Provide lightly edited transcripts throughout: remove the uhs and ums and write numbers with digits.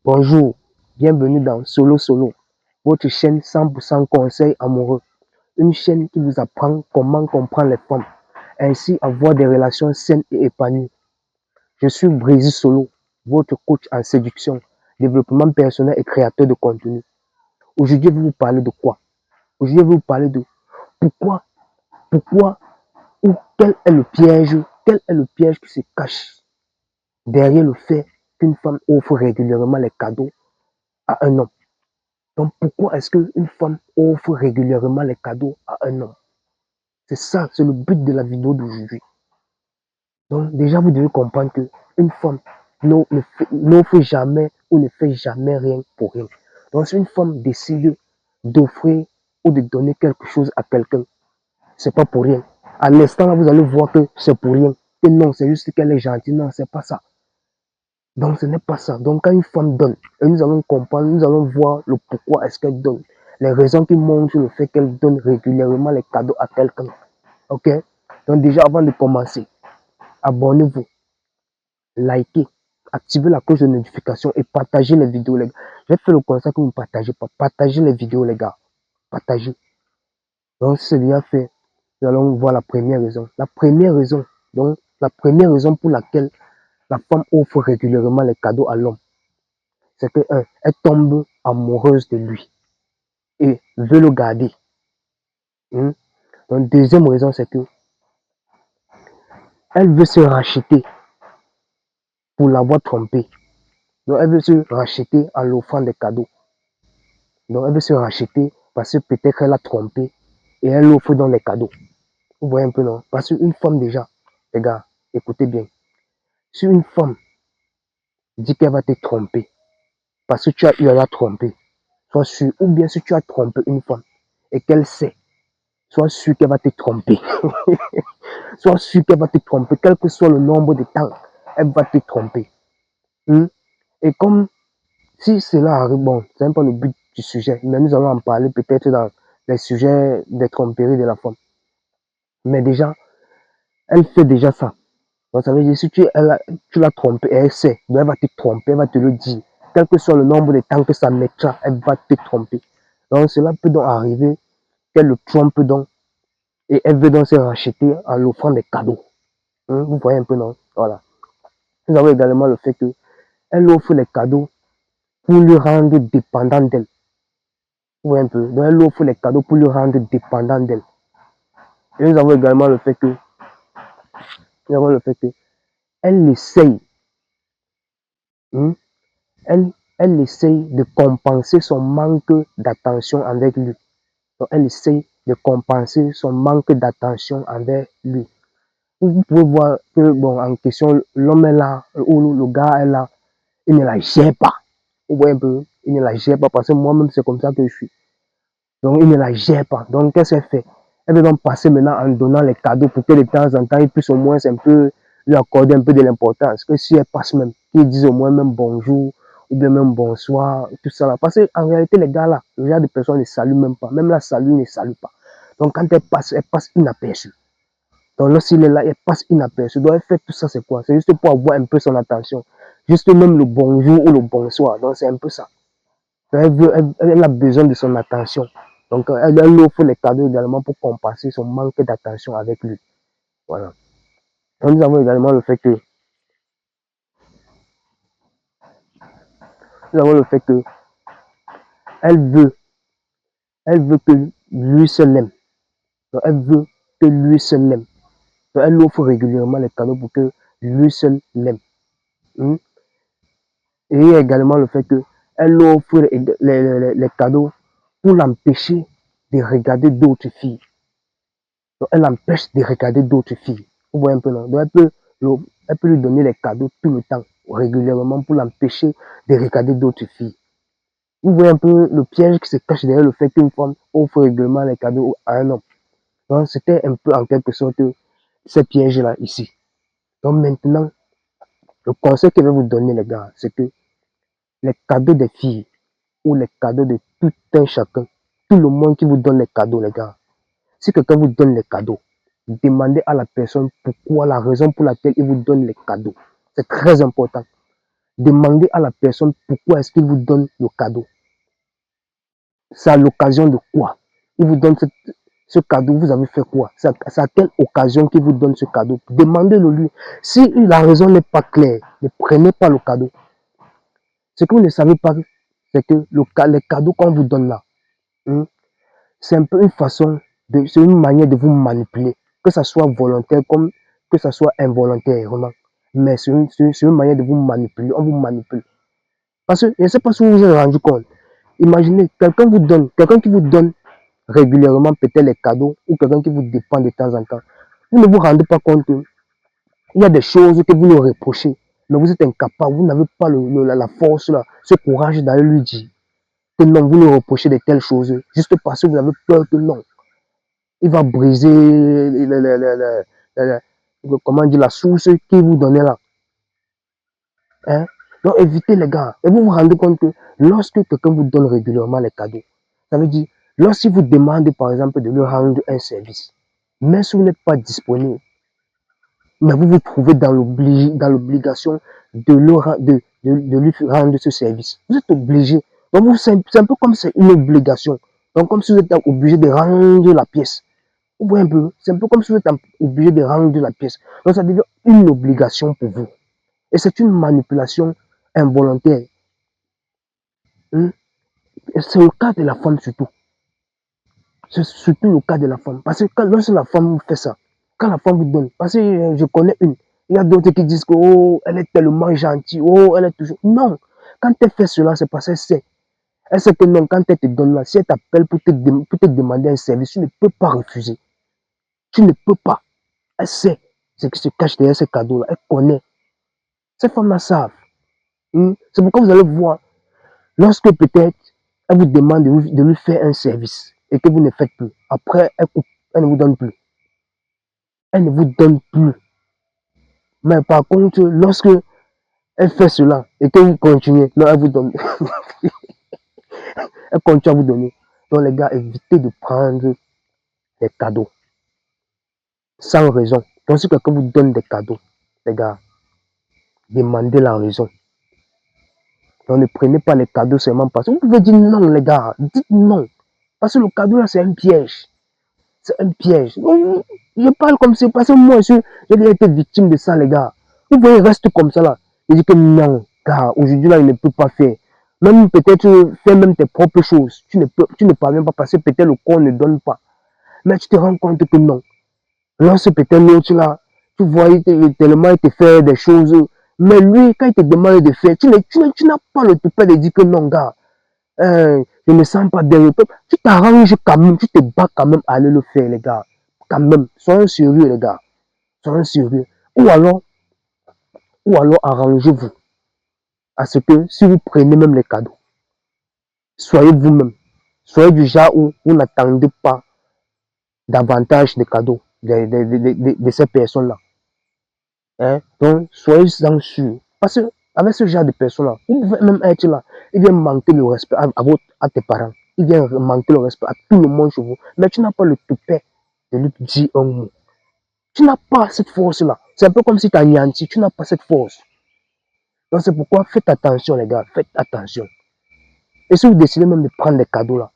Bonjour, bienvenue dans Solo Solo, votre chaîne 100% conseil amoureux. Une chaîne qui vous apprend comment comprendre les femmes, ainsi avoir des relations saines et épanouies. Je suis Brésil Solo, votre coach en séduction, développement personnel et créateur de contenu. Aujourd'hui, je vais vous parler de quoi? Aujourd'hui, je vais vous parler de pourquoi ou quel est le piège qui se cache derrière le fait qu'une femme offre régulièrement les cadeaux à un homme. Donc pourquoi est-ce qu'une femme offre régulièrement les cadeaux à un homme? C'est ça, c'est le but de la vidéo d'aujourd'hui. Donc déjà, vous devez comprendre qu'une femme n'offre jamais ou ne fait jamais rien pour rien. Donc si une femme décide d'offrir ou de donner quelque chose à quelqu'un, c'est pas pour rien. À l'instant là, vous allez voir que c'est pour rien. Que non, c'est juste qu'elle est gentille. Non, c'est pas ça. Donc ce n'est pas ça. Donc quand une femme donne, et nous allons comprendre, nous allons voir le pourquoi est-ce qu'elle donne. Les raisons qui montrent le fait qu'elle donne régulièrement les cadeaux à quelqu'un. Ok? Donc déjà avant de commencer, abonnez-vous, likez, activez la cloche de notification et partagez les vidéos les gars. J'ai fait le constat que vous ne partagez pas. Partagez les vidéos les gars. Partagez. Donc si c'est déjà fait, nous allons voir la première raison. La première raison pour laquelle la femme offre régulièrement les cadeaux à l'homme, c'est qu'elle tombe amoureuse de lui et veut le garder. Donc, deuxième raison, c'est que elle veut se racheter pour l'avoir trompé. Donc, elle veut se racheter en l'offrant des cadeaux. Donc, elle veut se racheter parce que peut-être qu'elle a trompé et elle offre dans les cadeaux. Vous voyez un peu, non? Parce qu'une femme, déjà, les gars, écoutez bien. Si une femme dit qu'elle va te tromper parce que tu as eu à la tromper, sois sûr, ou bien si tu as trompé une femme et qu'elle sait, sois sûr qu'elle va te tromper. Sois sûr qu'elle va te tromper, quel que soit le nombre de temps, elle va te tromper. Et comme si cela arrive, bon, c'est un peu le but du sujet, mais nous allons en parler peut-être dans les sujets des tromperies de la femme. Mais déjà, elle fait déjà ça. Donc ça veut dire, si tu l'as trompée et elle sait, donc elle va te tromper, elle va te le dire. Quel que soit le nombre de temps que ça mettra, elle va te tromper. Donc cela peut donc arriver qu'elle le trompe donc et elle veut donc se racheter en l'offrant des cadeaux. Vous voyez un peu, non? Voilà. Nous avons également le fait qu'elle offre les cadeaux pour le rendre dépendant d'elle. Vous voyez un peu? Donc elle offre les cadeaux pour le rendre dépendant d'elle. Et nous avons également le fait que, elle essaye, elle essaye de compenser son manque d'attention avec lui. Donc elle essaye de compenser son manque d'attention avec lui. Vous pouvez voir que, bon, en question, l'homme est là, ou le gars est là, il ne la gère pas. Vous voyez un peu, il ne la gère pas parce que moi-même, c'est comme ça que je suis. Donc, il ne la gère pas. Donc, qu'est-ce qu'elle fait? Elle veut donc passer maintenant en donnant les cadeaux pour que de temps en temps, il puisse au moins un peu lui accorder un peu de l'importance. Que si elle passe même, qu'ils disent au moins même bonjour, ou bien même bonsoir, tout ça là. Parce qu'en réalité, les gars là, le genre de personnes ne saluent même pas. Même la salut ne salue pas. Donc, quand elle passe inaperçue. Donc, lorsqu'il est là, elle passe inaperçue. Donc, elle fait tout ça, c'est quoi? C'est juste pour avoir un peu son attention. Juste même le bonjour ou le bonsoir. Donc, c'est un peu ça. Elle a besoin de son attention. Donc, elle offre les cadeaux également pour compenser son manque d'attention avec lui. Voilà. Donc, nous avons également le fait que elle veut, elle veut que lui se l'aime. Donc, elle veut que lui se l'aime. Donc, elle offre régulièrement les cadeaux pour que lui seul l'aime. Et il y a également le fait qu'elle offre les cadeaux pour l'empêcher de regarder d'autres filles. Donc, elle empêche de regarder d'autres filles. Vous voyez un peu, non? Donc, elle peut lui donner les cadeaux tout le temps, régulièrement, pour l'empêcher de regarder d'autres filles. Vous voyez un peu le piège qui se cache derrière le fait qu'une femme offre régulièrement les cadeaux à un homme. Donc, c'était un peu en quelque sorte ce piège-là ici. Donc, maintenant, le conseil que je vais vous donner, les gars, c'est que les cadeaux des filles ou les cadeaux de tout un chacun, tout le monde qui vous donne les cadeaux, les gars, si quelqu'un vous donne les cadeaux, demandez à la personne pourquoi, la raison pour laquelle il vous donne les cadeaux. C'est très important. Demandez à la personne pourquoi est-ce qu'il vous donne le cadeau. C'est à l'occasion de quoi? Il vous donne ce cadeau, vous avez fait quoi? C'est à quelle occasion qu'il vous donne ce cadeau? Demandez-le lui. Si la raison n'est pas claire, ne prenez pas le cadeau. Ce que vous ne savez pas, c'est que les cadeaux qu'on vous donne là, c'est un peu une façon, c'est une manière de vous manipuler, que ça soit volontaire comme que ça soit involontairement. Mais c'est une manière de vous manipuler, on vous manipule. Parce que je ne sais pas si vous vous êtes rendu compte. Imaginez, quelqu'un qui vous donne régulièrement peut-être les cadeaux ou quelqu'un qui vous dépend de temps en temps. Vous ne vous rendez pas compte qu'il y a des choses que vous lui reprochez, mais vous êtes incapable, vous n'avez pas la force, ce courage d'aller lui dire que non, vous lui reprochez de telles choses, juste parce que vous avez peur que non. Il va briser comment dire, la source qu'il vous donnait là. Hein? Donc évitez les gars. Et vous vous rendez compte que lorsque quelqu'un vous donne régulièrement les cadeaux, ça veut dire, lorsqu'il vous demande par exemple de lui rendre un service, même si vous n'êtes pas disponible, mais vous vous trouvez dans l'obligation de lui rendre ce service. Vous êtes obligé. Donc c'est un peu comme c'est une obligation. Donc comme si vous êtes obligé de rendre la pièce. Vous voyez un peu, c'est un peu comme si vous êtes obligé de rendre la pièce. Donc ça devient une obligation pour vous. Et c'est une manipulation involontaire. C'est le cas de la femme surtout. C'est surtout le cas de la femme. Parce que lorsque la femme fait ça, quand la femme vous donne, parce que je connais une, il y a d'autres qui disent que oh, elle est tellement gentille, oh, elle est toujours. Non, quand elle fait cela, c'est parce qu'elle sait. Elle sait que non, quand elle te donne là, si elle t'appelle pour te demander un service, tu ne peux pas refuser. Tu ne peux pas. Elle sait ce qui se cache derrière ce cadeau-là. Elle connaît. Ces femmes-là savent. C'est pourquoi vous allez voir, lorsque peut-être elle vous demande de lui faire un service et que vous ne faites plus, après elle coupe, elle ne vous donne plus. Elle ne vous donne plus. Mais par contre, lorsque elle fait cela et que vous continuez, non, elle vous donne. Elle continue à vous donner. Donc les gars, évitez de prendre des cadeaux sans raison. Donc si quelqu'un vous donne des cadeaux, les gars, demandez la raison. Donc ne prenez pas les cadeaux seulement parce que vous pouvez dire non, les gars, dites non. Parce que le cadeau là, c'est un piège. C'est un piège. Je parle comme ça parce que moi, j'ai été victime de ça, les gars. Vous voyez, reste comme ça là. Je dis que non, gars, aujourd'hui là, il ne peut pas faire. Même peut-être faire même tes propres choses. Tu ne parviens pas parce que peut-être le corps ne donne pas. Mais tu te rends compte que non. Lorsque peut-être l'autre là, tu vois, tellement il te fait des choses. Mais lui, quand il te demande de faire, tu n'as pas le toupet de dire que non, gars. Je ne sens pas bien. Tu t'arranges quand même, tu te bats quand même à aller le faire, les gars. Quand même, soyez sérieux, les gars. Soyez sérieux. Ou alors arrangez-vous à ce que si vous prenez même les cadeaux, soyez vous-même. Soyez du genre où vous n'attendez pas davantage de cadeaux de ces personnes-là. Hein? Donc, soyez en sûr. Parce que avec ce genre de personnes-là, vous pouvez même être là. Il vient manquer le respect à tes parents. Il vient manquer le respect à tout le monde chez vous. Mais tu n'as pas le toupet de lui dire un mot. Tu n'as pas cette force-là. C'est un peu comme si tu as anéanti. Tu n'as pas cette force. Donc c'est pourquoi faites attention, les gars. Faites attention. Et si vous décidez même de prendre des cadeaux là,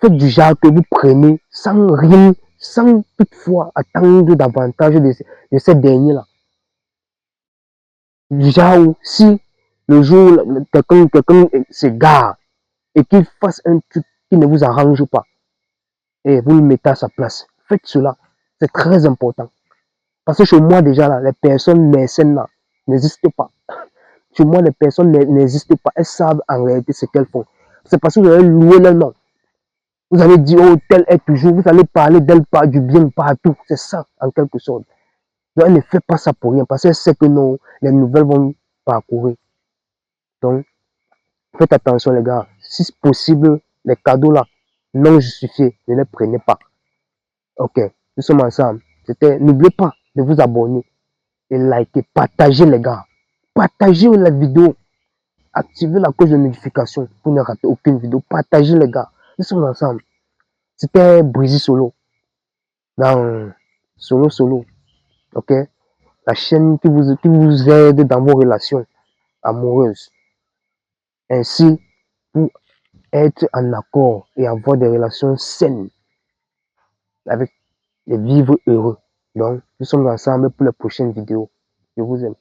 faites du genre que vous prenez sans rien, sans toutefois attendre davantage de ces derniers-là. Du genre où si le jour quelqu'un s'égare et qu'il fasse un truc qui ne vous arrange pas, et vous le mettez à sa place. Faites cela. C'est très important. Parce que chez moi, déjà, là, les personnes mécènes là n'existent pas. Chez moi, les personnes n'existent pas. Elles savent en réalité ce qu'elles font. C'est parce que vous allez louer leur nom. Vous allez dire, oh, tel est toujours. Vous allez parler d'elle par du bien partout. C'est ça, en quelque sorte. Donc, elle ne fait pas ça pour rien. Parce qu'elle sait que non, les nouvelles vont parcourir. Donc, faites attention, les gars. Si possible, les cadeaux là, non justifiés, ne les prenez pas. Ok, nous sommes ensemble. N'oubliez pas de vous abonner et liker, partagez les gars. Partagez la vidéo. Activez la cloche de notification pour ne rater aucune vidéo. Partagez les gars. Nous sommes ensemble. C'était Breezy Solo. Dans Solo Solo. Ok. la chaîne qui vous aide dans vos relations amoureuses. Ainsi, pour être en accord et avoir des relations saines avec et vivre heureux. Donc, nous sommes ensemble pour la prochaine vidéo. Je vous aime.